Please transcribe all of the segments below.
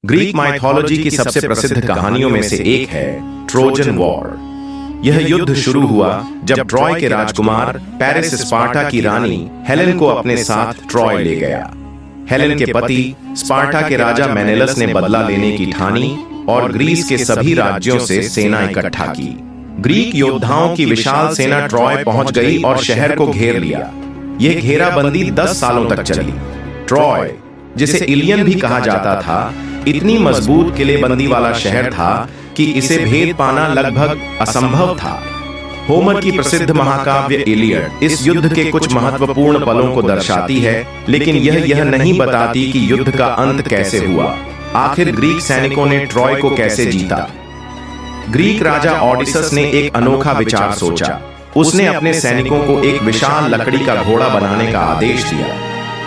Greek mythology की सबसे प्रसिद्ध कहानियों में से एक है ट्रोजन वॉर। यह युद्ध शुरू हुआ जब ट्रॉय के राजकुमार पेरिस स्पार्टा की रानी हेलेन को अपने साथ ट्रॉय ले गया। हेलेन के पति स्पार्टा के राजा मेनेलस ने बदला लेने की ठानी और ग्रीस के सभी राज्यों से सेना इकट्ठा की। ग्रीक योद्धाओं की विशाल सेना ट्रॉय पहुंच गई और शहर को घेर लिया। यह घेराबंदी 10 सालों तक चली। ट्रॉय, जिसे इलियन भी कहा जाता था, इतनी मजबूत किलेबंदी वाला शहर था कि इसे भेद पाना लगभग असंभव था। होमर की प्रसिद्ध महाकाव्य इलियड इस युद्ध के कुछ महत्वपूर्ण पलों को दर्शाती है, लेकिन यह नहीं बताती कि युद्ध का अंत कैसे हुआ। आखिर ग्रीक सैनिकों ने ट्रॉय को कैसे जीता? ग्रीक राजा ओडिसस ने एक अनोखा विचार सोचा। उसने अपने सैनिकों को एक विशाल लकड़ी का घोड़ा बनाने का आदेश दिया।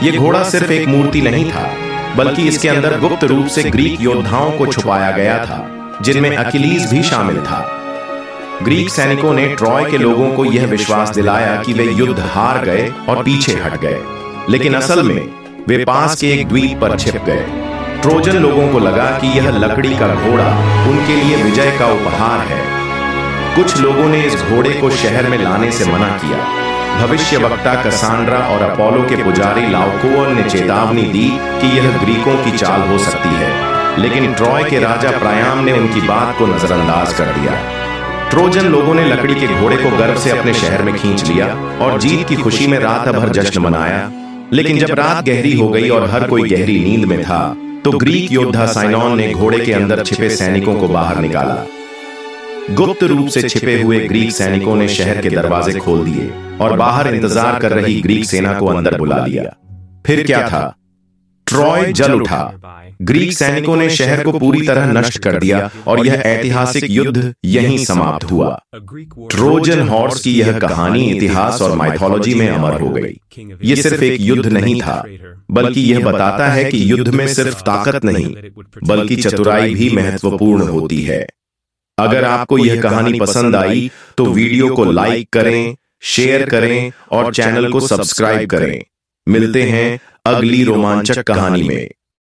यह घोड़ा सिर्फ एक मूर्ति नहीं था, बल्कि इसके अंदर गुप्त रूप से ग्रीक योद्धाओं को छुपाया गया था, जिनमें अकिलीज भी शामिल था। ग्रीक सैनिकों ने ट्रॉय के लोगों को यह विश्वास दिलाया कि वे युद्ध हार गए और पीछे हट गए, लेकिन असल में वे पास के एक द्वीप पर छिप गए। ट्रोजन लोगों को लगा कि यह लकड़ी का घोड़ा उनके लिए विजय का उपहार है। कुछ लोगों ने इस घोड़े को शहर में लाने से मना किया। भविष्यवक्ता कसांड्रा और अपोलो के पुजारी लाओकोअन ने चेतावनी दी कि यह ग्रीकों की चाल हो सकती है, लेकिन ट्रॉय के राजा प्रायाम ने उनकी बात को नजरअंदाज कर दिया। ट्रोजन लोगों ने लकड़ी के घोड़े को गर्व से अपने शहर में खींच लिया और जीत की खुशी में रात भर जश्न मनाया। लेकिन जब रात गहरी हो गई और हर कोई गहरी नींद में था, तो ग्रीक योद्धा साइनोन ने घोड़े के अंदर छिपे सैनिकों को बाहर निकाला। गुप्त रूप से छिपे हुए ग्रीक सैनिकों ने शहर के दरवाजे खोल दिए और बाहर इंतजार कर रही ग्रीक सेना को अंदर बुला लिया। फिर क्या था? ट्रॉय जल उठा। ग्रीक सैनिकों ने शहर को पूरी तरह नष्ट कर दिया और यह ऐतिहासिक युद्ध यहीं समाप्त हुआ। ट्रोजन हॉर्स की यह कहानी इतिहास और माइथोलॉजी में अमर हो गई। यह सिर्फ एक युद्ध नहीं था, बल्कि यह बताता है कि युद्ध में सिर्फ ताकत नहीं, बल्कि चतुराई भी महत्वपूर्ण होती है। अगर आपको यह कहानी पसंद आई तो वीडियो को लाइक करें, शेयर करें और चैनल को सब्सक्राइब करें। मिलते हैं अगली रोमांचक कहानी में।